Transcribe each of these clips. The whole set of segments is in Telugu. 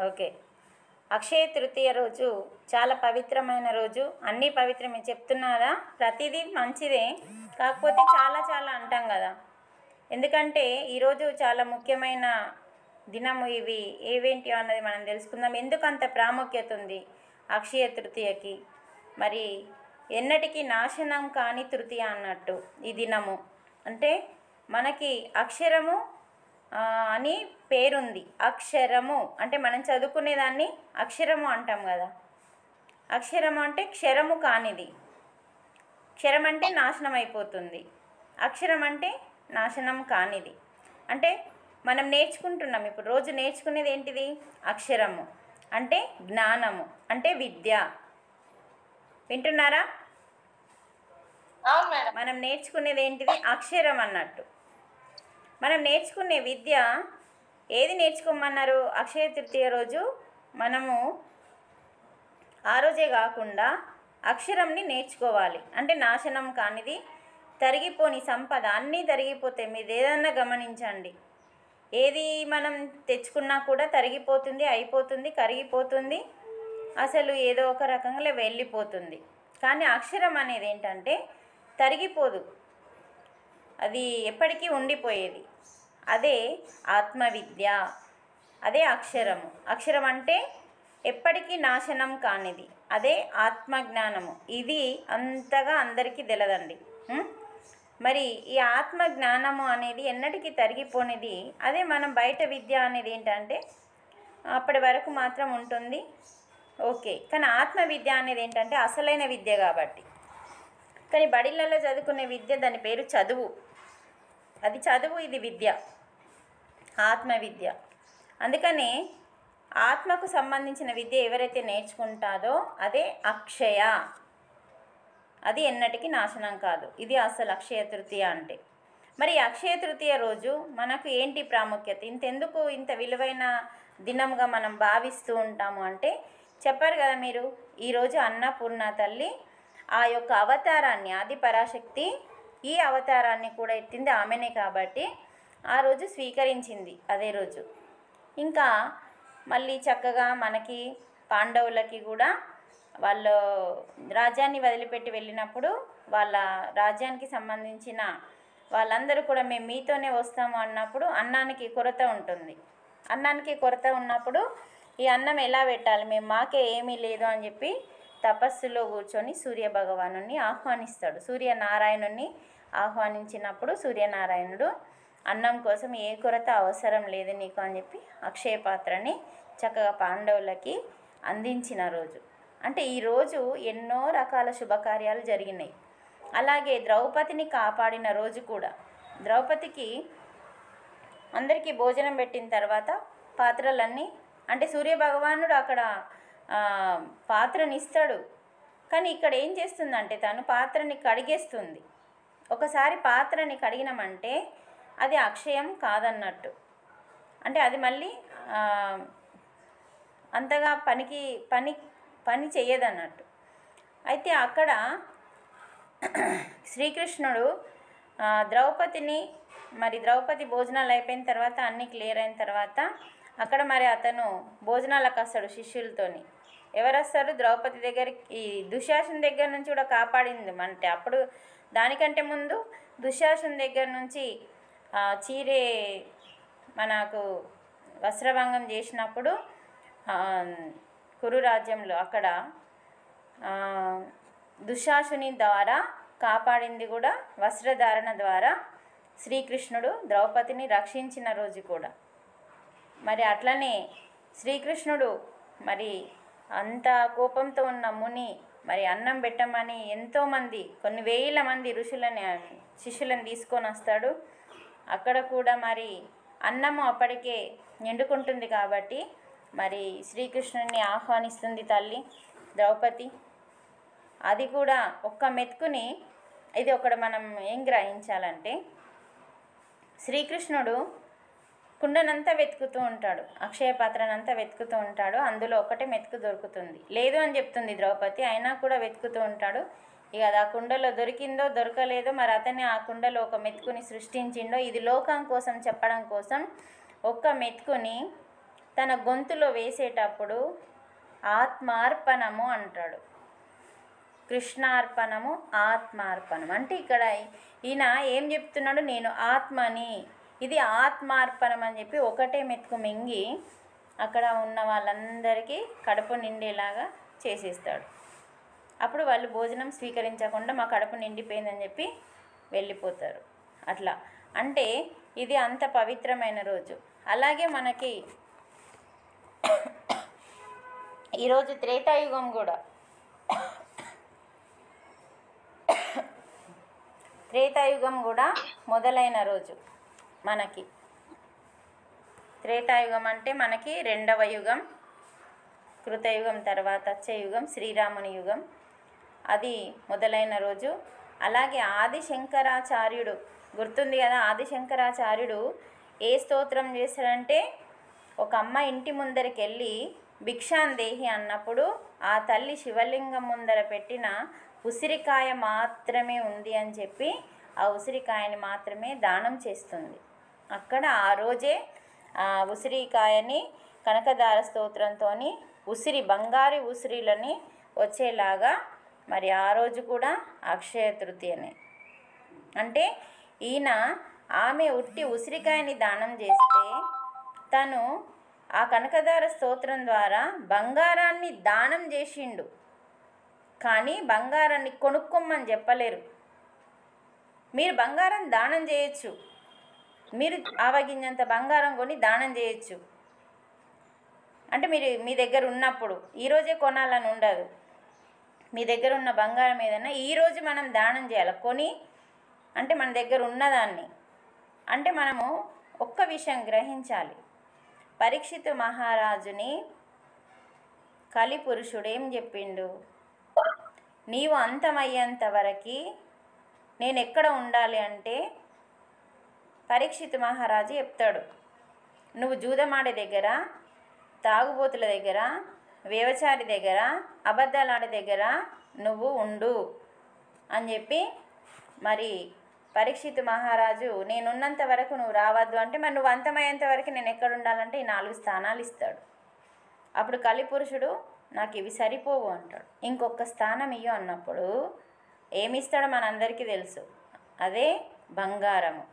ఓకే. అక్షయ తృతీయ రోజు చాలా పవిత్రమైన రోజు. అన్నీ పవిత్రమే చెప్తున్నారా, ప్రతిదీ మంచిదే. కాకపోతే చాలా చాలా అంటాం కదా, ఎందుకంటే ఈరోజు చాలా ముఖ్యమైన దినము. ఇవి ఏవేంటి అన్నది మనం తెలుసుకుందాం. ఎందుకు అంత ప్రాముఖ్యత ఉంది అక్షయ తృతీయకి? మరి ఎన్నటికీ నాశనం కాని తృతీయ అన్నట్టు ఈ దినము. అంటే మనకి అక్షరము అని పేరుంది. అక్షరము అంటే మనం చదువుకునేదాన్ని అక్షరము అంటాం కదా. అక్షరము అంటే క్షరము కానిది. క్షరం అంటే నాశనం అయిపోతుంది, అక్షరం అంటే నాశనం కానిది. అంటే మనం నేర్చుకుంటున్నాం ఇప్పుడు, రోజు నేర్చుకునేది ఏంటిది? అక్షరము అంటే జ్ఞానము, అంటే విద్య. వింటున్నారా? మనం నేర్చుకునేది ఏంటిది? అక్షరం అన్నట్టు. మనం నేర్చుకునే విద్య ఏది నేర్చుకోమన్నారు అక్షయ తృతీయ రోజు? మనము ఆ రోజే కాకుండా అక్షరంని నేర్చుకోవాలి. అంటే నాశనం కానిది, తరిగిపోని సంపద. అన్నీ తరిగిపోతాయి. మీరు ఏదన్నా గమనించండి, ఏది మనం తెచ్చుకున్నా కూడా తరిగిపోతుంది, అయిపోతుంది, కరిగిపోతుంది, అసలు ఏదో ఒక రకంగా వెళ్ళిపోతుంది. కానీ అక్షరం అనేది ఏంటంటే తరిగిపోదు, అది ఎప్పటికీ ఉండిపోయేది. అదే ఆత్మవిద్య, అదే అక్షరము. అక్షరం అంటే ఎప్పటికీ నాశనం కానిది, అదే ఆత్మజ్ఞానము. ఇది అంతగా అందరికీ తెలదండి. మరి ఈ ఆత్మజ్ఞానము అనేది ఎన్నటికీ తరిగిపోనిది. అదే మనం బయట విద్య అనేది ఏంటంటే అప్పటి వరకు మాత్రం ఉంటుంది, ఓకే. కానీ ఆత్మ విద్య అనేది ఏంటంటే అసలైన విద్య కాబట్టి. కానీ బడిళ్ళలో చదువుకునే విద్య, దాని పేరు చదువు. అది చదువు, ఇది విద్య, ఆత్మ విద్య. అందుకనే ఆత్మకు సంబంధించిన విద్య ఎవరైతే నేర్చుకుంటారో అదే అక్షయ. అది ఎన్నటికీ నాశనం కాదు. ఇది అసలు అక్షయ తృతీయ అంటే. మరి అక్షయ తృతీయ రోజు మనకు ఏంటి ప్రాముఖ్యత? ఇంతెందుకు ఇంత విలువైన దినంగా మనం భావిస్తూ ఉంటాము అంటే, చెప్పారు కదా మీరు, ఈరోజు అన్నపూర్ణ తల్లి ఆ యొక్క అవతారాన్ని, ఆది పరాశక్తి ఈ అవతారాన్ని కూడా ఎత్తింది ఆమెనే కాబట్టి ఆ రోజు స్వీకరించింది అదే రోజు. ఇంకా మళ్ళీ చక్కగా మనకి పాండవులకి కూడా వాళ్ళు రాజ్యాన్ని వదిలిపెట్టి వెళ్ళినప్పుడు వాళ్ళ రాజ్యానికి సంబంధించిన వాళ్ళందరూ కూడా మేము మీతోనే వస్తాము అన్నప్పుడు అన్నానికి కొరత ఉంటుంది. అన్నానికి కొరత ఉన్నప్పుడు ఈ అన్నం ఎలా పెట్టాలి, మేము మాకే ఏమీ లేదు అని చెప్పి తపస్సులో కూర్చొని సూర్యభగవాను ఆహ్వానిస్తాడు. సూర్యనారాయణుని ఆహ్వానించినప్పుడు సూర్యనారాయణుడు అన్నం కోసం ఏ కొరత అవసరం లేదు నీకు అని చెప్పి అక్షయ పాత్రని చక్కగా పాండవులకి అందించిన రోజు. అంటే ఈరోజు ఎన్నో రకాల శుభకార్యాలు జరిగినాయి. అలాగే ద్రౌపదిని కాపాడిన రోజు కూడా. ద్రౌపదికి అందరికీ భోజనం పెట్టిన తర్వాత పాత్రలన్నీ, అంటే సూర్యభగవానుడు అక్కడ పాత్రని ఇస్తాడు, కానీ ఇక్కడ ఏం చేస్తుందంటే తను పాత్రని కడిగేస్తుంది. ఒకసారి పాత్రని కడిగినామంటే అది అక్షయం కాదన్నట్టు. అంటే అది మళ్ళీ అంతగా పని చెయ్యదన్నట్టు. అయితే అక్కడ శ్రీకృష్ణుడు ద్రౌపదిని, మరి ద్రౌపది భోజనాలు అయిపోయిన తర్వాత అన్నీ క్లియర్ అయిన తర్వాత అక్కడ మరి అతను భోజనాలకు వస్తాడు శిష్యులతోని. ఎవరు వస్తారు? ద్రౌపది దగ్గరికి, ఈ దుశ్శాసన దగ్గర నుంచి కూడా కాపాడింది. అంటే అప్పుడు దానికంటే ముందు దుశ్శాసన దగ్గర నుంచి చీరే మనకు వస్త్రభంగం చేసినప్పుడు కురు రాజ్యంలో అక్కడ దుశ్శాసుని ద్వారా కాపాడింది కూడా వస్త్రధారణ ద్వారా శ్రీకృష్ణుడు ద్రౌపదిని రక్షించిన రోజు కూడా. మరి అట్లనే శ్రీకృష్ణుడు మరి అంత కోపంతో ఉన్న ముని మరి అన్నం పెట్టమని ఎంతోమంది, కొన్ని వేల మంది ఋషులని శిష్యులను తీసుకొని వస్తాడు. అక్కడ కూడా మరి అన్నము అప్పటికే ఎండుకుంటుంది కాబట్టి మరి శ్రీకృష్ణుని ఆహ్వానిస్తుంది తల్లి ద్రౌపది. అది కూడా ఒక్క మెతుకుని, ఇది ఒకటి మనం ఏం గ్రహించాలంటే, శ్రీకృష్ణుడు కుండనంతా వెతుకుతూ ఉంటాడు, అక్షయ పాత్రనంతా వెతుకుతూ ఉంటాడు. అందులో ఒకటే మెతుకు దొరుకుతుంది. లేదు అని చెప్తుంది ద్రౌపది, అయినా కూడా వెతుకుతూ ఉంటాడు. ఇక అది ఆ కుండలో దొరికిందో దొరకలేదో, మరి అతనే ఆ కుండలో ఒక మెతుకుని సృష్టించిండో, ఇది లోకం కోసం చెప్పడం కోసం ఒక్క మెతుకుని తన గొంతులో వేసేటప్పుడు ఆత్మార్పణము అంటాడు. కృష్ణార్పణము, ఆత్మార్పణం అంటే ఇక్కడ ఈయన ఏం చెప్తున్నాడు, నేను ఆత్మని, ఇది ఆత్మార్పణం అని చెప్పి ఒకటే మెతుకు మింగి అక్కడ ఉన్న వాళ్ళందరికీ కడుపు నిండేలాగా చేసేస్తాడు. అప్పుడు వాళ్ళు భోజనం స్వీకరించకుండా మా కడుపు నిండిపోయిందని చెప్పి వెళ్ళిపోతారు. అట్లా అంటే ఇది అంత పవిత్రమైన రోజు. అలాగే మనకి ఈరోజు త్రేతాయుగం కూడా, త్రేతాయుగం కూడా మొదలైన రోజు మనకి. త్రేతాయుగం అంటే మనకి రెండవ యుగం, కృతయుగం తర్వాత వచ్చే యుగం శ్రీరాముని యుగం, అది మొదలైన రోజు. అలాగే ఆదిశంకరాచార్యుడు గుర్తుంది కదా, ఆదిశంకరాచార్యుడు ఏ స్తోత్రం చేశాడంటే, ఒక అమ్మ ఇంటి ముందరికి వెళ్ళి భిక్షాందేహి అన్నప్పుడు ఆ తల్లి శివలింగం ముందర పెట్టిన ఉసిరికాయ మాత్రమే ఉంది అని చెప్పి ఆ ఉసిరికాయని మాత్రమే దానం చేస్తుంది. అక్కడ ఆ రోజే ఆ ఉసిరికాయని కనకదార స్తోత్రంతో ఉసిరి బంగారు ఉసిరిలని వచ్చేలాగా మరి ఆ రోజు కూడా అక్షయ తృతీయనే. అంటే ఈయన ఆమె ఉట్టి ఉసిరికాయని దానం చేస్తే తను ఆ కనకదార స్తోత్రం ద్వారా బంగారాన్ని దానం చేసిండు. కానీ బంగారాన్ని కొనుక్కోమని చెప్పలేరు. మీరు బంగారం దానం చేయొచ్చు, మీరు ఆవగింజంత బంగారం కొని దానం చేయొచ్చు. అంటే మీరు మీ దగ్గర ఉన్నప్పుడు ఈరోజే కొనాలని ఉండదు. మీ దగ్గర ఉన్న బంగారం ఏదైనా ఈరోజు మనం దానం చేయాలి. కొని అంటే మన దగ్గర ఉన్నదాన్ని. అంటే మనము ఒక్క విషయం గ్రహించాలి. పరీక్షితు మహారాజుని కలిపురుషుడు ఏం చెప్పిండు, నీవు అంతమయ్యేంత వరకు నేను ఎక్కడ ఉండాలి అంటే పరీక్షితు మహారాజు చెప్తాడు, నువ్వు జూదమాడే దగ్గర, తాగుబోతుల దగ్గర, వ్యవచారి దగ్గర, అబద్ధాలాడే దగ్గర నువ్వు ఉండు అని చెప్పి మరి పరీక్షితు మహారాజు నేనున్నంత వరకు నువ్వు రావద్దు అంటే, మరి నువ్వు అంతమయ్యేంత వరకు నేను ఎక్కడ ఉండాలంటే ఈ 4 స్థానాలు ఇస్తాడు. అప్పుడు కలిపురుషుడు నాకు ఇవి సరిపోవు అంటాడు. ఇంకొక స్థానం ఇయ్యు అన్నప్పుడు ఏమిస్తాడో మనందరికీ తెలుసు, అదే బంగారము.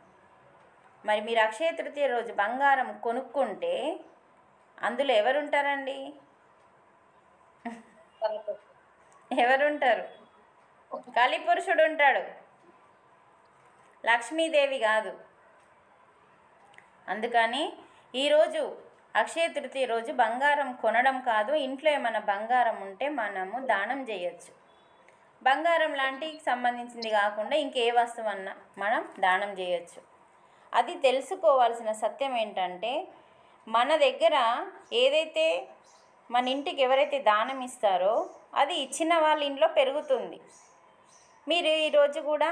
మరి మీరు అక్షయ తృతీయ రోజు బంగారం కొనుక్కుంటే అందులో ఎవరుంటారండి? ఎవరుంటారు? కలిపురుషుడు ఉంటాడు, లక్ష్మీదేవి కాదు. అందుకని ఈరోజు అక్షయ తృతీయ రోజు బంగారం కొనడం కాదు, ఇంట్లో ఏమైనా బంగారం ఉంటే మనము దానం చేయొచ్చు. బంగారం లాంటికి సంబంధించింది కాకుండా ఇంకే వస్తువు అన్నా మనం దానం చేయొచ్చు. అది తెలుసుకోవాల్సిన సత్యం ఏంటంటే, మన దగ్గర ఏదైతే మన ఇంటికి ఎవరైతే దానం ఇస్తారో అది ఇచ్చిన వాళ్ళ ఇంట్లో పెరుగుతుంది. మీరు ఈరోజు కూడా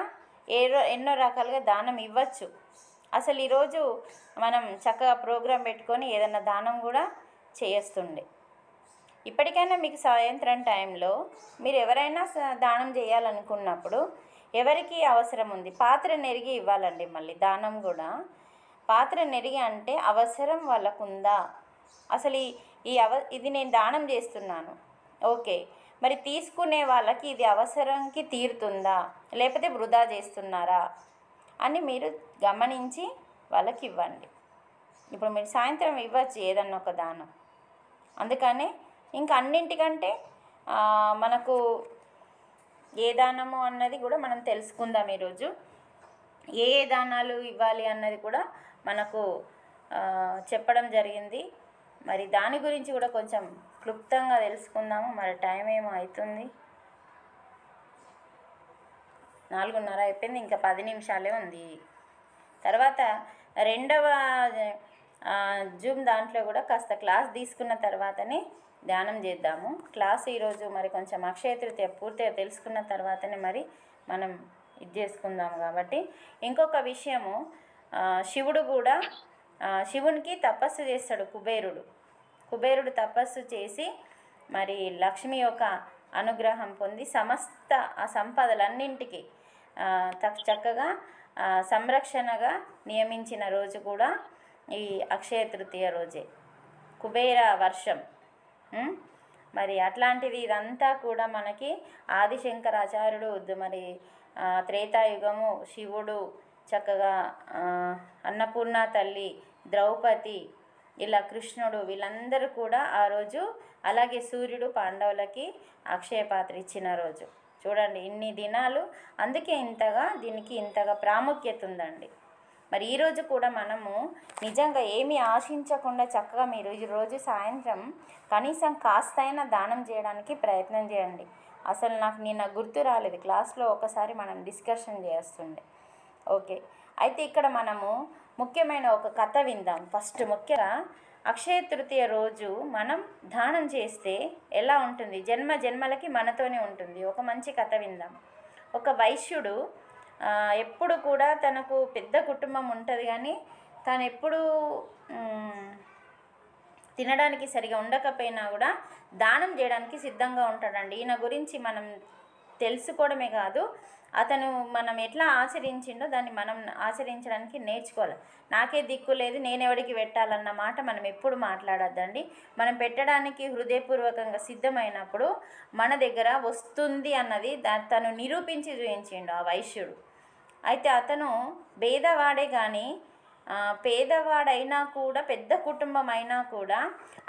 ఎన్నో రకాలుగా దానం ఇవ్వచ్చు. అసలు ఈరోజు మనం చక్కగా ప్రోగ్రాం పెట్టుకొని ఏదైనా దానం కూడా చేస్తుండే. ఇప్పటికైనా మీకు సాయంత్రం టైంలో మీరు ఎవరైనా దానం చేయాలనుకున్నప్పుడు ఎవరికి అవసరం ఉంది పాత్ర నెరిగి ఇవ్వాలండి. మళ్ళీ దానం కూడా పాత్ర నెరిగి అంటే అవసరం వాళ్ళకు ఉందా, అసలు ఇది నేను దానం చేస్తున్నాను, ఓకే, మరి తీసుకునే వాళ్ళకి ఇది అవసరంకి తీరుతుందా లేకపోతే వృధా చేస్తున్నారా అని మీరు గమనించి వాళ్ళకి ఇవ్వండి. ఇప్పుడు మీరు సాయంత్రం ఇవ్వచ్చు ఏదన్నా ఒక దానం. అందుకనే ఇంకా అన్నింటికంటే మనకు ఏ దానము అన్నది కూడా మనం తెలుసుకుందాం ఈరోజు. ఏ దానాలు ఇవ్వాలి అన్నది కూడా మనకు చెప్పడం జరిగింది. మరి దాని గురించి కూడా కొంచెం క్లుప్తంగా తెలుసుకుందాము. మరి టైం ఏమో అవుతుంది, 4:30 అయిపోయింది, ఇంకా 10 నిమిషాలే ఉంది. తర్వాత రెండవ జూమ్ దాంట్లో కూడా కాస్త క్లాస్ తీసుకున్న తర్వాతనే ధ్యానం చేద్దాము. క్లాస్ ఈరోజు మరి కొంచెం అక్షయ తృతీయ పూర్తిగా తెలుసుకున్న తర్వాతనే మరి మనం ఇది చేసుకుందాము. కాబట్టి ఇంకొక విషయము, శివుడు కూడా శివునికి తపస్సు చేస్తాడు. కుబేరుడు తపస్సు చేసి మరి లక్ష్మి యొక్క అనుగ్రహం పొంది సమస్త ఆ సంపదలన్నింటికి చక్కగా సంరక్షణగా నియమించిన రోజు కూడా ఈ అక్షయ తృతీయ రోజే. కుబేర వర్షం. మరి అట్లాంటిది ఇదంతా కూడా మనకి ఆదిశంకరాచార్యుడు మరి త్రేతాయుగము శివుడు చక్కగా అన్నపూర్ణ తల్లి, ద్రౌపది, ఇలా కృష్ణుడు, వీళ్ళందరూ కూడా ఆ రోజు, అలాగే సూర్యుడు పాండవులకి అక్షయ పాత్ర ఇచ్చిన రోజు. చూడండి ఇన్ని దినాలు, అందుకే దీనికి ఇంతగా ప్రాముఖ్యత ఉందండి. మరి ఈరోజు కూడా మనము నిజంగా ఏమీ ఆశించకుండా చక్కగా మీరు ఈరోజు సాయంత్రం కనీసం కాస్తైనా దానం చేయడానికి ప్రయత్నం చేయండి. అసలు నాకు నిన్న గుర్తు రాలేదు, క్లాస్లో ఒకసారి మనం డిస్కషన్ చేస్తుండే. ఓకే, అయితే ఇక్కడ మనము ముఖ్యమైన ఒక కథ విందాం. ఫస్ట్ ముఖ్యంగా అక్షయ తృతీయ రోజు మనం దానం చేస్తే ఎలా ఉంటుంది, జన్మ జన్మలకి మనతోనే ఉంటుంది. ఒక మంచి కథ విందాం. ఒక వైశ్యుడు ఎప్పుడు కూడా తనకు పెద్ద కుటుంబం ఉంటుంది, కానీ తను ఎప్పుడు తినడానికి సరిగా ఉండకపోయినా కూడా దానం చేయడానికి సిద్ధంగా ఉంటాడండి. ఈయన గురించి మనం తెలుసుకోవడమే కాదు, అతను మనం ఎట్లా ఆచరించిండో దాన్ని మనం ఆచరించడానికి నేర్చుకోవాలి. నాకే దిక్కు లేదు, నేను ఎవరికి పెట్టాలన్న మాట మనం ఎప్పుడు మాట్లాడొద్దండి. మనం పెట్టడానికి హృదయపూర్వకంగా సిద్ధమైనప్పుడు మన దగ్గర వస్తుంది అన్నది తను నిరూపించి చూపించిండు ఆ వైశ్యుడు. అయితే అతను పేదవాడే కానీ పేదవాడైనా కూడా, పెద్ద కుటుంబం అయినా కూడా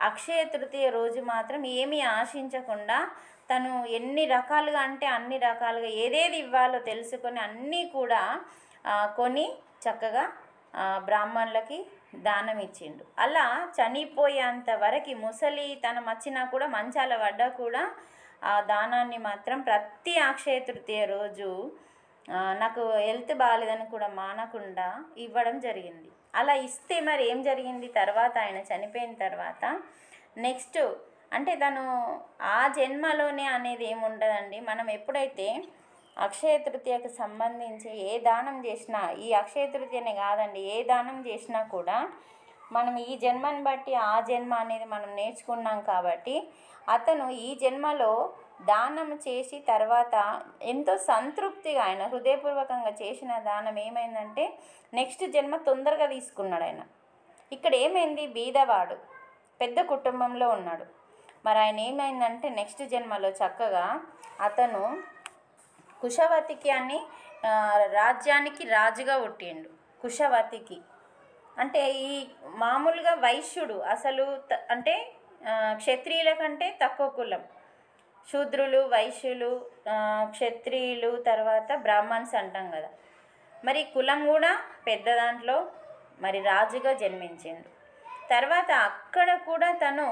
అక్షయ తృతీయ రోజు మాత్రం ఏమీ ఆశించకుండా తను ఎన్ని రకాలుగా అంటే అన్ని రకాలుగా ఏదేది ఇవ్వాలో తెలుసుకొని అన్నీ కూడా కొని చక్కగా బ్రాహ్మణులకి దానం ఇచ్చిండు. అలా చనిపోయేంత వరకు ముసలి తనం వచ్చినా కూడా, మంచాల పడ్డా కూడా ఆ దానాన్ని మాత్రం ప్రతి అక్షయ తృతీయ రోజు నాకు హెల్త్ బాగాలేదని కూడా మానకుండా ఇవ్వడం జరిగింది. అలా ఇస్తే మరి ఏం జరిగింది, తర్వాత ఆయన చనిపోయిన తర్వాత నెక్స్ట్ అంటే తను ఆ జన్మలోనే అనేది ఏముండదండి. మనం ఎప్పుడైతే అక్షయ తృతీయకు సంబంధించి ఏ దానం చేసినా, ఈ అక్షయ తృతీయనే కాదండి, ఏ దానం చేసినా కూడా మనం ఈ జన్మని బట్టి ఆ జన్మ అనేది మనం నేర్చుకున్నాం కాబట్టి అతను ఈ జన్మలో దానం చేసి తర్వాత ఎంతో సంతృప్తిగా ఆయన హృదయపూర్వకంగా చేసిన దానం ఏమైందంటే నెక్స్ట్ జన్మ తొందరగా తీసుకున్నాడు ఆయన. ఇక్కడ ఏమైంది, బీదవాడు పెద్ద కుటుంబంలో ఉన్నాడు. మరి ఆయన ఏమైందంటే నెక్స్ట్ జన్మలో చక్కగా అతను కుశవతికి అని రాజ్యానికి రాజుగా పుట్టిండు. కుశవతికి అంటే ఈ మామూలుగా వైశ్యుడు అసలు అంటే క్షత్రియుల కంటే తక్కువ కులం, శూద్రులు, వైశ్యులు, క్షత్రియులు, తర్వాత బ్రాహ్మణ్స్ అంటాం కదా. మరి కులం కూడా పెద్ద దాంట్లో మరి రాజుగా జన్మించిండు. తర్వాత అక్కడ కూడా తను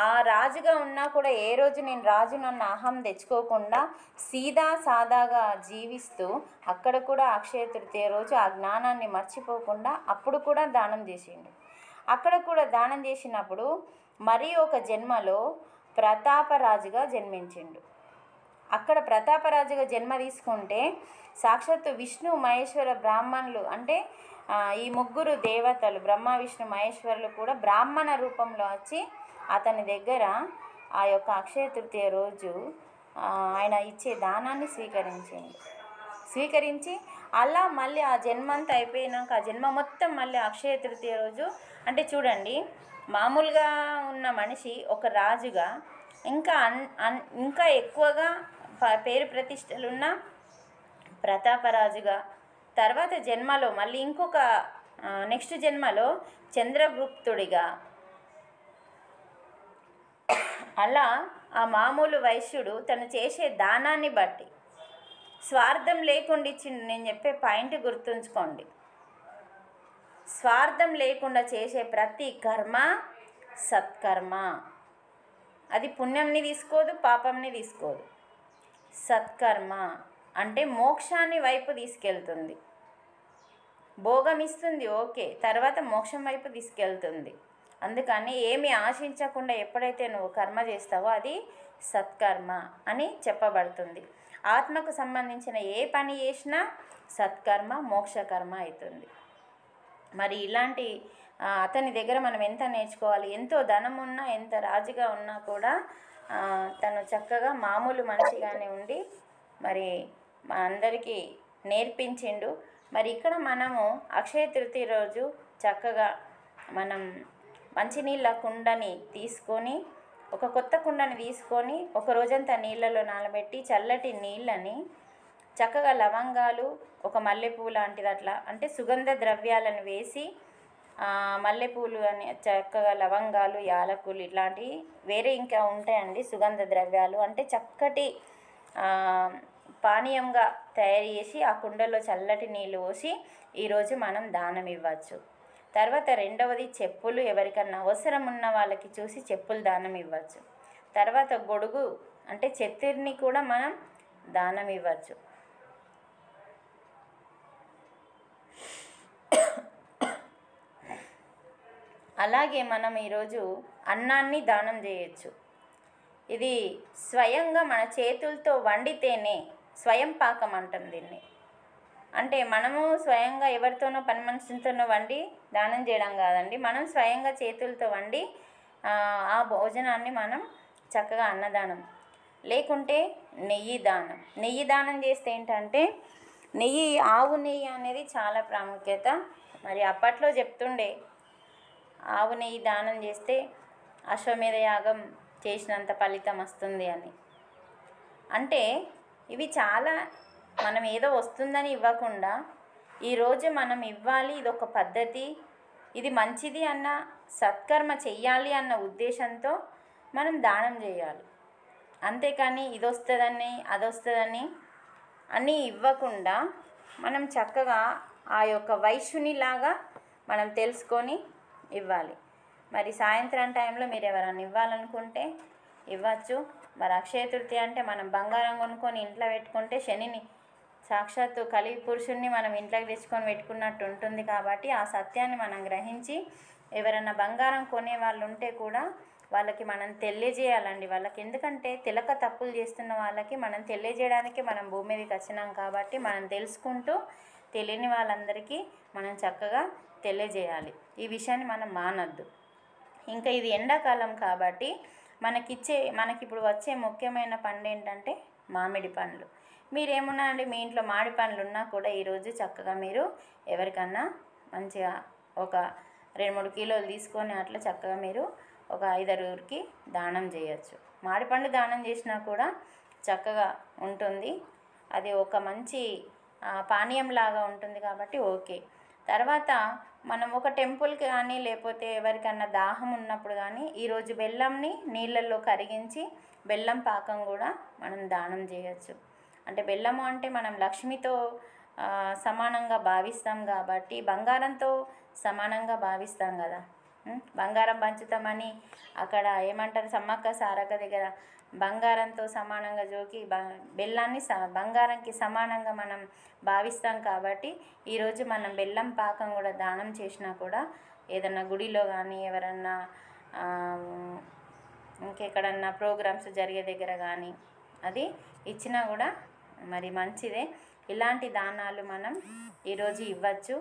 ఆ రాజుగా ఉన్నా కూడా ఏ రోజు నేను రాజు నన్న అహం తెచ్చుకోకుండా సీదా సాదాగా జీవిస్తూ అక్కడ కూడా అక్షయ తృతీయ రోజు ఆ జ్ఞానాన్ని మర్చిపోకుండా అప్పుడు కూడా దానం చేసిండు. అక్కడ కూడా దానం చేసినప్పుడు మరి ఒక జన్మలో ప్రతాపరాజుగా జన్మించిండు. అక్కడ ప్రతాపరాజుగా జన్మ తీసుకుంటే సాక్షాత్తు విష్ణు మహేశ్వర బ్రాహ్మణులు అంటే ఈ ముగ్గురు దేవతలు బ్రహ్మ విష్ణు మహేశ్వరులు కూడా బ్రాహ్మణ రూపంలో వచ్చి అతని దగ్గర ఆ యొక్క అక్షయ తృతీయ రోజు ఆయన ఇచ్చే దానాన్ని స్వీకరించి అలా మళ్ళీ ఆ జన్మంతా అయిపోయినాక ఆ జన్మ మొత్తం మళ్ళీ అక్షయ తృతీయ రోజు అంటే చూడండి, మామూలుగా ఉన్న మనిషి ఒక రాజుగా ఇంకా ఎక్కువగా పేరు ప్రతిష్టలున్న ప్రతాపరాజుగా, తర్వాత జన్మలో మళ్ళీ ఇంకొక నెక్స్ట్ జన్మలో చంద్రగుప్తుడిగా, అలా ఆ మామూలు వైశ్యుడు తను చేసే దానాన్ని బట్టి స్వార్థం లేకుండా ఇచ్చిండు. నేను చెప్పే పాయింట్ గుర్తుంచుకోండి, స్వార్థం లేకుండా చేసే ప్రతి కర్మ సత్కర్మ. అది పుణ్యంని తీసుకోదు, పాపంని తీసుకోదు. సత్కర్మ అంటే మోక్షాన్ని వైపు తీసుకెళ్తుంది, భోగం ఇస్తుంది, ఓకే, తర్వాత మోక్షం వైపు తీసుకెళ్తుంది. అందుకని ఏమి ఆశించకుండా ఎప్పుడైతే నువ్వు కర్మ చేస్తావో అది సత్కర్మ అని చెప్పబడుతుంది. ఆత్మకు సంబంధించిన ఏ పని చేసినా సత్కర్మ మోక్షకర్మ అవుతుంది. మరి ఇలాంటి అతని దగ్గర మనం ఎంత నేర్చుకోవాలి, ఎంతో ధనం ఉన్నా ఎంత రాజుగా ఉన్నా కూడా తను చక్కగా మామూలు మనిషిగానే ఉండి మరి మా అందరికీ నేర్పించిండు. మరి ఇక్కడ మనము అక్షయ తృతీయ రోజు చక్కగా మనం మంచినీళ్ళ కుండని తీసుకొని, ఒక కొత్త కుండని తీసుకొని ఒక రోజంతా నీళ్ళలో నానబెట్టి చల్లటి నీళ్ళని చక్కగా లవంగాలు, ఒక మల్లెపూ లాంటిది అట్లా అంటే సుగంధ ద్రవ్యాలను వేసి, మల్లెపూలు అని చక్కగా లవంగాలు, యాలకులు ఇట్లాంటివి వేరే ఇంకా ఉంటాయండి సుగంధ ద్రవ్యాలు. అంటే చక్కటి పానీయంగా తయారు చేసి ఆ కుండలో చల్లటి నీళ్ళు పోసి ఈరోజు మనం దానం ఇవ్వచ్చు. తర్వాత రెండవది చెప్పులు, ఎవరికన్నా అవసరం ఉన్న వాళ్ళకి చూసి చెప్పులు దానం ఇవ్వచ్చు. తర్వాత గొడుగు అంటే చెత్తిని కూడా మనం దానం ఇవ్వచ్చు. అలాగే మనం ఈరోజు అన్నాన్ని దానం చేయొచ్చు. ఇది స్వయంగా మన చేతులతో వండితేనే స్వయం పాకం అంటాం దీన్ని. అంటే మనము స్వయంగా ఎవరితోనో పని మనుషులతోనో వండి దానం చేయడం కాదండి, మనం స్వయంగా చేతులతో వండి ఆ భోజనాన్ని మనం చక్కగా అన్నదానం, లేకుంటే నెయ్యి దానం. నెయ్యి దానం చేస్తే ఏంటంటే నెయ్యి, ఆవు నెయ్యి అనేది చాలా ప్రాముఖ్యత. మరి అప్పట్లో చెప్తుండే ఆవు నెయ్యి దానం చేస్తే అశ్వమేధ యాగం చేసినంత ఫలితం వస్తుంది అని. అంటే ఇవి చాలా మనం ఏదో వస్తుందని ఇవ్వకుండా ఈరోజు మనం ఇవ్వాలి, ఇది ఒక పద్ధతి, ఇది మంచిది అన్న సత్కర్మ చెయ్యాలి అన్న ఉద్దేశంతో మనం దానం చేయాలి. అంతేకాని ఇది వస్తుందని అది వస్తుందని అని ఇవ్వకుండా మనం చక్కగా ఆ యొక్క వైశ్యునిలాగా మనం తెలుసుకొని ఇవ్వాలి. మరి సాయంత్రం టైంలో మీరు ఎవరైనా ఇవ్వాలనుకుంటే ఇవ్వచ్చు. మరి అక్షయ తృతీయ అంటే మనం బంగారం కొనుక్కొని ఇంట్లో పెట్టుకుంటే శనిని, సాక్షాత్తు కలిగి పురుషుణ్ణి మనం ఇంట్లోకి తెచ్చుకొని పెట్టుకున్నట్టు ఉంటుంది. కాబట్టి ఆ సత్యాన్ని మనం గ్రహించి ఎవరైనా బంగారం కొనే వాళ్ళు ఉంటే కూడా వాళ్ళకి మనం తెలియజేయాలండి. వాళ్ళకి ఎందుకంటే తెలియక తప్పులు చేస్తున్న వాళ్ళకి మనం తెలియజేయడానికి మనం భూమి మీదకి వచ్చినాం. కాబట్టి మనం తెలుసుకుంటూ తెలియని వాళ్ళందరికీ మనం చక్కగా తెలియజేయాలి. ఈ విషయాన్ని మనం మానొద్దు. ఇంకా ఇది ఎండాకాలం కాబట్టి మనకి ఇప్పుడు వచ్చే ముఖ్యమైన పండు ఏంటంటే మామిడి పండ్లు. మీరేమున్నా అండి, మీ ఇంట్లో మామిడి పండ్లు ఉన్నా కూడా ఈరోజు చక్కగా మీరు ఎవరికన్నా మంచిగా ఒక 2-3 కిలోలు తీసుకొని అట్లా చక్కగా మీరు ఒక 5-6కి దానం చేయొచ్చు. మామిడి పండు దానం చేసినా కూడా చక్కగా ఉంటుంది. అది ఒక మంచి పానీయం లాగా ఉంటుంది కాబట్టి ఓకే. తర్వాత మనం ఒక టెంపుల్కి కానీ లేకపోతే ఎవరికన్నా దాహం ఉన్నప్పుడు కానీ ఈరోజు బెల్లంని నీళ్ళల్లో కరిగించి బెల్లం పాకం కూడా మనం దానం చేయొచ్చు. అంటే బెల్లము అంటే మనం లక్ష్మితో సమానంగా భావిస్తాం కాబట్టి, బంగారంతో సమానంగా భావిస్తాం కదా. బంగారం పంచుతామని అక్కడ ఏమంటారు, సమ్మక్క సారక్క దగ్గర బంగారంతో సమానంగా జోకి బెల్లాన్ని బంగారంకి సమానంగా మనం భావిస్తాం. కాబట్టి ఈరోజు మనం బెల్లం పాకం కూడా దానం చేసినా కూడా ఏదన్నా గుడిలో కానీ ఎవరన్నా ఇంకెక్కడన్నా ప్రోగ్రామ్స్ జరిగే దగ్గర కానీ అది ఇచ్చినా కూడా మరి మంచిదే. ఇలాంటి దానాలు మనం ఈరోజు ఇవ్వచ్చు.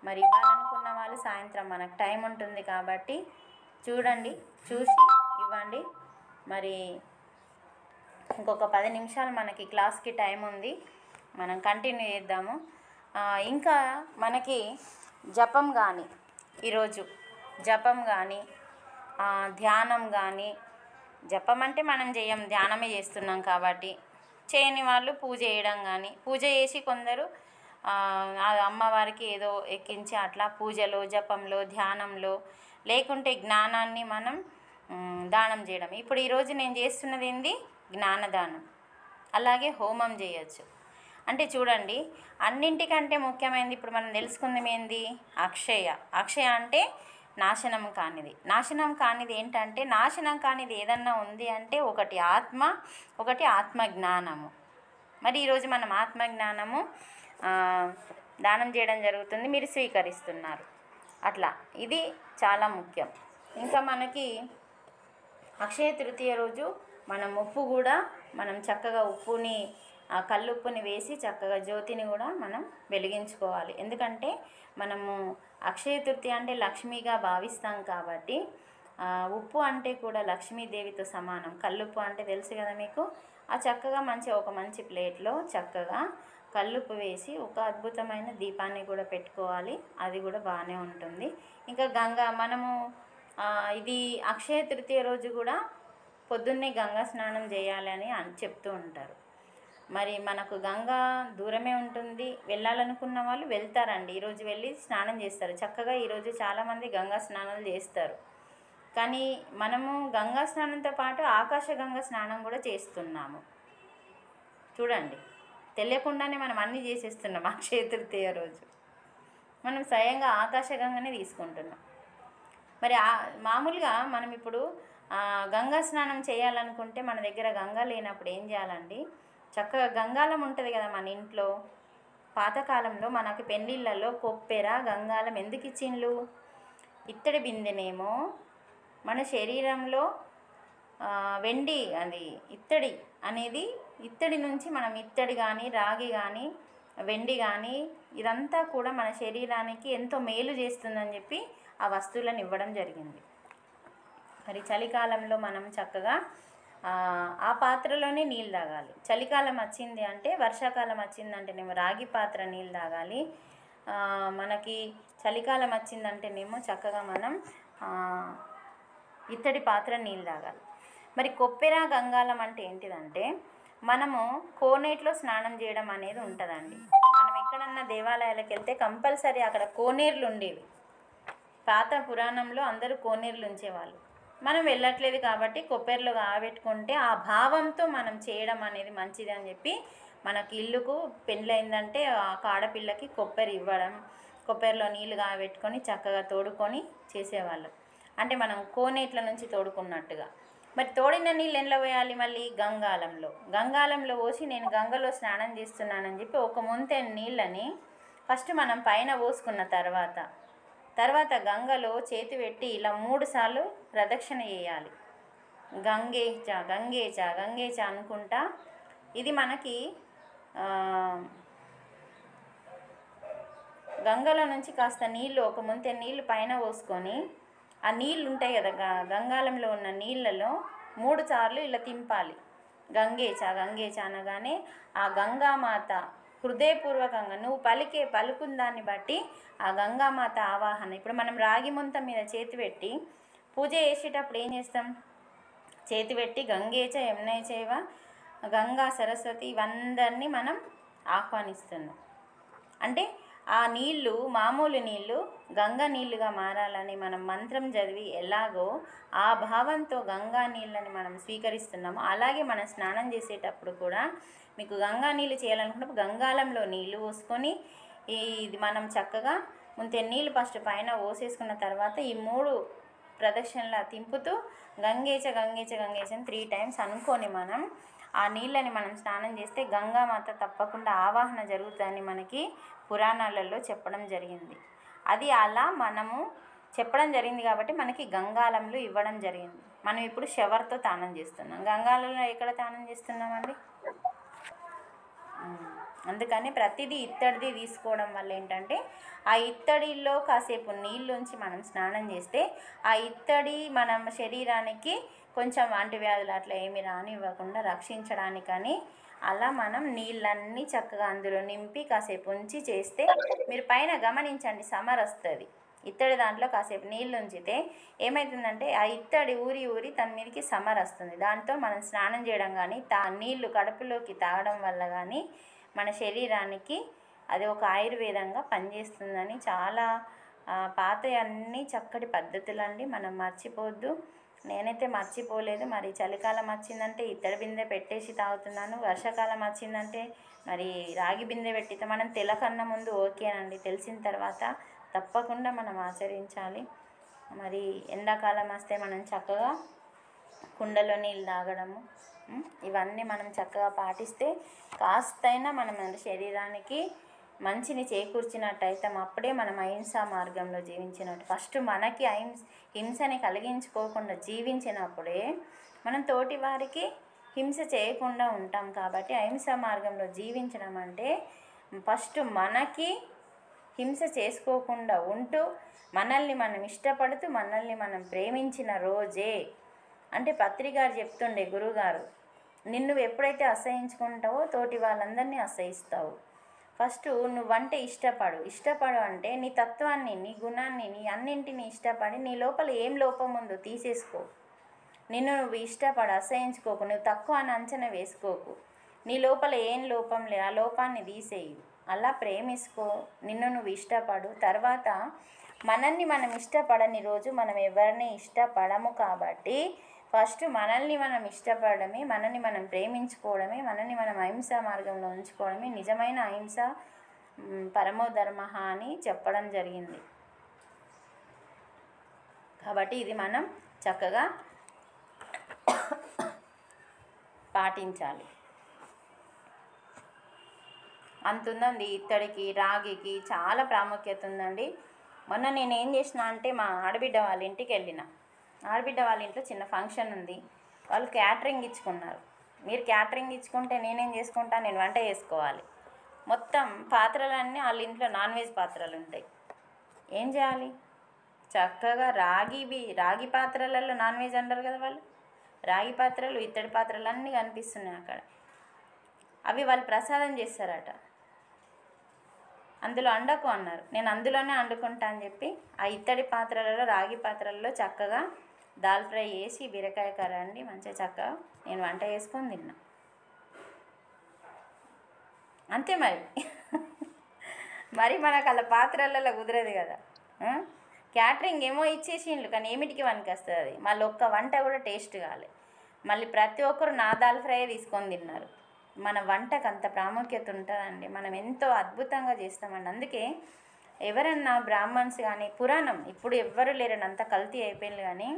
మరి ఇవ్వాలనుకున్న వాళ్ళు సాయంత్రం మనకు టైం ఉంటుంది కాబట్టి చూడండి, చూసి ఇవ్వండి. మరి ఇంకొక 10 నిమిషాలు మనకి క్లాస్కి టైం ఉంది, మనం కంటిన్యూ చేద్దాము. ఇంకా మనకి జపం కానీ ఈరోజు జపం కానీ ధ్యానం కానీ, జపం అంటే మనం చేయం, ధ్యానమే చేస్తున్నాం కాబట్టి, చేయని వాళ్ళు పూజ చేయడం కానీ, పూజ చేసి కొందరు అమ్మవారికి ఏదో ఎక్కించి అట్లా పూజలో, జపంలో, ధ్యానంలో, లేకుంటే జ్ఞానాన్ని మనం దానం చేయడం. ఇప్పుడు ఈరోజు నేను చేస్తున్నది ఏంది, జ్ఞానదానం. అలాగే హోమం చేయొచ్చు. అంటే చూడండి, అన్నింటికంటే ముఖ్యమైనది ఇప్పుడు మనం తెలుసుకుంది ఏంది, అక్షయ. అక్షయ అంటే నాశనం కానిది. నాశనం కానిది ఏంటంటే, నాశనం కానిది ఏదన్నా ఉంది అంటే ఒకటి ఆత్మ, ఒకటి ఆత్మజ్ఞానము. మరి ఈరోజు మనం ఆత్మజ్ఞానము దానం చేయడం జరుగుతుంది, మీరు స్వీకరిస్తున్నారు. అట్లా ఇది చాలా ముఖ్యం. ఇంకా మనకి అక్షయ తృతీయ రోజు మనం ఉప్పు కూడా మనం చక్కగా ఉప్పుని కల్లుప్పుని వేసి చక్కగా జ్యోతిని కూడా మనం వెలిగించుకోవాలి. ఎందుకంటే మనము అక్షయ తృతీయ అంటే లక్ష్మిగా భావిస్తాం కాబట్టి ఉప్పు అంటే కూడా లక్ష్మీదేవితో సమానం. కల్లుప్పు అంటే తెలుసు కదా మీకు. ఆ చక్కగా ఒక మంచి ప్లేట్లో చక్కగా కల్లుప్పు వేసి ఒక అద్భుతమైన దీపాన్ని కూడా పెట్టుకోవాలి. అది కూడా బాగానే ఉంటుంది. ఇంకా మనము ఇది అక్షయ తృతీయ రోజు కూడా పొద్దున్నే గంగా స్నానం చేయాలి అని చెప్తూ ఉంటారు. మరి మనకు గంగా దూరమే ఉంటుంది, వెళ్ళాలనుకున్న వాళ్ళు వెళ్తారండి. ఈరోజు వెళ్ళి స్నానం చేస్తారు చక్కగా. ఈరోజు చాలామంది గంగా స్నానాలు చేస్తారు. కానీ మనము గంగా స్నానంతో పాటు ఆకాశ గంగా స్నానం కూడా చేస్తున్నాము. చూడండి, తెలియకుండానే మనం అన్నీ చేసేస్తున్నాం. అక్షయ తృతీయ రోజు మనం స్వయంగా ఆకాశగంగనే తీసుకుంటున్నాం. మరి మామూలుగా మనం ఇప్పుడు గంగా స్నానం చేయాలనుకుంటే మన దగ్గర గంగా లేనప్పుడు ఏం చేయాలండి? చక్కగా గంగాలం ఉంటుంది కదా మన ఇంట్లో. పాతకాలంలో మనకి పెళ్ళిళ్ళల్లో కొప్పెర గంగాలం ఎందుకు ఇచ్చిండ్లు? ఇత్తడి బిందెనేమో మన శరీరంలో వెండి, అది ఇత్తడి అనేది, ఇత్తడి నుంచి మనం ఇత్తడి కానీ రాగి కానీ వెండి కానీ ఇదంతా కూడా మన శరీరానికి ఎంతో మేలు చేస్తుందని చెప్పి ఆ వస్తువులను ఇవ్వడం జరిగింది. మరి చలికాలంలో మనం చక్కగా ఆ పాత్రలోనే నీళ్ళు తాగాలి. చలికాలం వచ్చింది అంటే, వర్షాకాలం వచ్చిందంటేనేమో రాగి పాత్ర నీళ్ళు తాగాలి. మనకి చలికాలం వచ్చిందంటేనేమో చక్కగా మనం ఇత్తడి పాత్ర నీళ్ళు తాగాలి. మరి కొప్పెర గంగాలం అంటే ఏంటిదంటే, మనము కోనేటిలో స్నానం చేయడం అనేది ఉంటుందండి. మనం ఎక్కడన్నా దేవాలయాలకు వెళ్తే కంపల్సరీ అక్కడ కోనేరులు ఉండేవి. పాత పురాణంలో అందరూ కోనేరులు ఉంచేవాళ్ళు. మనం వెళ్ళట్లేదు కాబట్టి కొప్పెరలో ఆబెట్టుకుంటే ఆ భావంతో మనం చేయడం అనేది మంచిది అని చెప్పి, మనకి ఇల్లుకు పెళ్ళయిందంటే ఆ ఆడపిల్లకి కొప్పెర ఇవ్వడం, కొప్పెరలో నీళ్ళు కాబెట్టుకొని చక్కగా తోడుకొని చేసేవాళ్ళు. అంటే మనం కోనేట్ల నుంచి తోడుకున్నట్టుగా. మరి తోడిన నీళ్ళు ఎండ్లో పోయాలి? మళ్ళీ గంగాలంలో పోసి నేను గంగలో స్నానం చేస్తున్నానని చెప్పి ఒక ముంతె నీళ్ళని ఫస్ట్ మనం పైన పోసుకున్న తర్వాత గంగలో చేతి పెట్టి ఇలా 3 సార్లు ప్రదక్షిణ చేయాలి. గంగేచ గంగేచ గంగేచ అనుకుంటా. ఇది మనకి గంగలో నుంచి కాస్త నీళ్ళు, ఒక ముంతె నీళ్ళు పైన పోసుకొని ఆ నీళ్ళు ఉంటాయి కదా గంగాలంలో ఉన్న నీళ్ళలో 3 సార్లు ఇలా తింపాలి. గంగేచ గంగేచ అనగానే ఆ గంగామాత హృదయపూర్వకంగా నువ్వు పలుకున్న దాన్ని బట్టి ఆ గంగామాత ఆవాహన. ఇప్పుడు మనం రాగి ముంత మీద చేతి పెట్టి పూజ చేసేటప్పుడు ఏం చేస్తాం? చేతి పెట్టి గంగేచ యమునే చైవ గంగా సరస్వతి ఇవందరినీ మనం ఆహ్వానిస్తున్నాం. అంటే ఆ నీళ్ళు మామూలు నీళ్ళు గంగా నీళ్ళుగా మారాలని మనం మంత్రం చదివి ఎలాగో ఆ భావంతో గంగా నీళ్ళని మనం స్వీకరిస్తున్నాము. అలాగే మనం స్నానం చేసేటప్పుడు కూడా మీకు గంగా నీళ్ళు చేయాలనుకున్నప్పుడు గంగాలంలో నీళ్ళు పోసుకొని ఇది మనం చక్కగా ముంతే నీళ్ళు ఫస్ట్ పైన పోసేసుకున్న తర్వాత ఈ 3 ప్రదక్షిణలా తింపుతూ గంగేచ గంగేచ గంగేచ అని 3 టైమ్స్ అనుకొని మనం ఆ నీళ్ళని మనం స్నానం చేస్తే గంగామాత తప్పకుండా ఆవాహన జరుగుతుందని మనకి పురాణాలలో చెప్పడం జరిగింది. అది అలా మనము చెప్పడం జరిగింది కాబట్టి మనకి గంగాలంలో ఇవ్వడం జరిగింది. మనం ఇప్పుడు షవర్తో తానం చేస్తున్నాం. గంగాలంలో ఎక్కడ తానం చేస్తున్నామండి? అందుకని ప్రతిదీ ఇత్తడిది తీసుకోవడం వల్ల ఏంటంటే ఆ ఇత్తడిలో కాసేపు నీళ్ళుంచి మనం స్నానం చేస్తే ఆ ఇత్తడి మన శరీరానికి కొంచెం అంటువ్యాధులు అట్లా ఏమి రానివ్వకుండా రక్షించడానికని అలా మనం నీళ్ళన్నీ చక్కగా అందులో నింపి కాసేపు ఉంచి చేస్తే మీరు పైన గమనించండి, సమర్ వస్తుంది. ఇత్తడి దాంట్లో కాసేపు నీళ్ళు ఉంచితే ఏమవుతుందంటే ఆ ఇత్తడి ఊరి తన మీదకి సమర్ వస్తుంది. దాంతో మనం స్నానం చేయడం కానీ నీళ్ళు కడుపులోకి తాగడం వల్ల కానీ మన శరీరానికి అది ఒక ఆయుర్వేదంగా పనిచేస్తుందని చాలా పాత అన్నీ చక్కటి పద్ధతులండి. మనం మర్చిపోవద్దు. నేనైతే మర్చిపోలేదు. మరి చలికాలం వచ్చిందంటే ఇత్తడి బిందె పెట్టేసి తాగుతున్నాను. వర్షాకాలం వచ్చిందంటే మరి రాగి బిందె పెట్టితే మనం తెలకన్నా ముందు ఓకేనండి, తెలిసిన తర్వాత తప్పకుండా మనం ఆచరించాలి. మరి ఎండాకాలం వస్తే మనం చక్కగా కుండలో నీళ్ళు తాగడము ఇవన్నీ మనం చక్కగా పాటిస్తే కాస్తైనా మనం మన శరీరానికి మంచిని చేకూర్చినట్టయితే అప్పుడే మనం అహింసా మార్గంలో జీవించినట్టు. ఫస్ట్ మనకి హింసని కలిగించుకోకుండా జీవించినప్పుడే మనం తోటి వారికి హింస చేయకుండా ఉంటాం. కాబట్టి అహింసా మార్గంలో జీవించడం అంటే ఫస్ట్ మనకి హింస చేసుకోకుండా ఉంటూ మనల్ని మనం ఇష్టపడుతూ మనల్ని మనం ప్రేమించిన రోజే. అంటే పత్రిగారు చెప్తుండే, గురువుగారు, నిన్ను ఎప్పుడైతే అసహించుకుంటావో తోటి వాళ్ళందరినీ అసహిస్తావు. ఫస్ట్ నువ్వంటే ఇష్టపడు అంటే నీ తత్వాన్ని, నీ గుణాన్ని, నీ అన్నింటినీ ఇష్టపడి నీ లోపల ఏం లోపం ఉందో తీసేసుకో. నిన్ను నువ్వు ఇష్టపడు, అసహించుకోకు, నువ్వు తక్కువ అని అంచనా వేసుకోకు. నీ లోపల ఏం లోపం లే, ఆ లోపాన్ని తీసేయి. అలా ప్రేమిసుకో, నిన్ను నువ్వు ఇష్టపడు. తర్వాత మనల్ని మనం ఇష్టపడని రోజు మనం ఎవరిని ఇష్టపడము. కాబట్టి ఫస్ట్ మనల్ని మనం ఇష్టపడమే, మనల్ని మనం ప్రేమించుకోవడమే, మనల్ని మనం అహింసా మార్గంలో ఉంచుకోవడమే నిజమైన అహింస, పరమో ధర్మ అని చెప్పడం జరిగింది. కాబట్టి ఇది మనం చక్కగా పాటించాలి. అంతుందండి. ఇత్తడికి, రాగికి చాలా ప్రాముఖ్యత ఉందండి. మొన్న నేను ఏం చేసిన అంటే మా ఆడబిడ్డ వాళ్ళ ఇంటికి వెళ్ళిన. ఆడబిడ్డ వాళ్ళ ఇంట్లో చిన్న ఫంక్షన్ ఉంది. వాళ్ళు క్యాటరింగ్ ఇచ్చుకున్నారు. మీరు క్యాటరింగ్ ఇచ్చుకుంటే నేనేం చేసుకుంటా, నేను వంట చేసుకోవాలి. మొత్తం పాత్రలన్నీ వాళ్ళ ఇంట్లో నాన్ వెజ్ పాత్రలు ఉంటాయి. ఏం చేయాలి? చక్కగా రాగి పాత్రలలో నాన్ వెజ్ అంటారు కదా వాళ్ళు. రాగి పాత్రలు, ఇత్తడి పాత్రలు అన్నీ కనిపిస్తున్నాయి అక్కడ. అవి వాళ్ళు ప్రసాదం చేస్తారట. అందులో అండకు అన్నారు. నేను అందులోనే వండుకుంటా అని చెప్పి ఆ ఇత్తడి పాత్రలలో, రాగి పాత్రలలో చక్కగా దాల్ ఫ్రై చేసి, బీరకాయ కర్రీ అండి మంచిగా చక్కగా నేను వంట చేసుకొని తిన్నా. అంతే మరి మనకు అలా పాత్రలలో కుదరదు కదా. క్యాటరింగ్ ఏమో ఇచ్చేసిండ్రు, కానీ ఏమిటికి వనికి వస్తుంది అది. మళ్ళీ ఒక్క వంట కూడా టేస్ట్ కాలే. మళ్ళీ ప్రతి ఒక్కరు నా దాల్ ఫ్రై తీసుకొని తిన్నారు. మన వంటకు అంత ప్రాముఖ్యత ఉంటుందండి. మనం ఎంతో అద్భుతంగా చేస్తామండి. అందుకే ఎవరన్నా బ్రాహ్మణ్స్ కానీ, పురాణం ఇప్పుడు ఎవ్వరు లేరని అంత కల్తీ అయిపోయింది. కానీ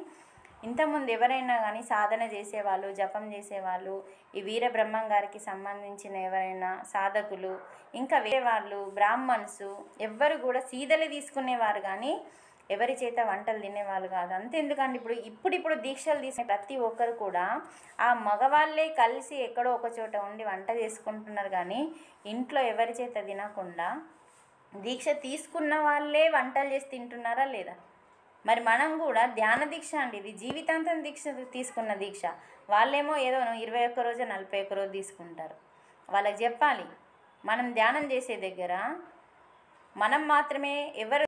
ఇంతకుముందు ఎవరైనా కానీ సాధన చేసేవాళ్ళు, జపం చేసేవాళ్ళు, ఈ వీరబ్రహ్మం గారికి సంబంధించిన ఎవరైనా సాధకులు, ఇంకా వేరే వాళ్ళు బ్రాహ్మణ్స్ ఎవ్వరు కూడా సీదలు తీసుకునేవారు కానీ ఎవరి చేత వంటలు తినేవాళ్ళు కాదు. అంతెందుకండి, ఇప్పుడు దీక్షలు తీసుకునే ప్రతి ఒక్కరు కూడా ఆ మగవాళ్ళే కలిసి ఎక్కడో ఒక చోట ఉండి వంట చేసుకుంటున్నారు. కానీ ఇంట్లో ఎవరి చేత తినకుండా దీక్ష తీసుకున్న వాళ్ళే వంటలు చేసి తింటున్నారా లేదా? మరి మనం కూడా ధ్యాన దీక్ష అండి, ఇది జీవితాంతం దీక్ష తీసుకున్న దీక్ష. వాళ్ళేమో ఏదో 21 రోజు 41 రోజు తీసుకుంటారు. వాళ్ళకి చెప్పాలి, మనం ధ్యానం చేసే దగ్గర మనం మాత్రమే, ఎవరు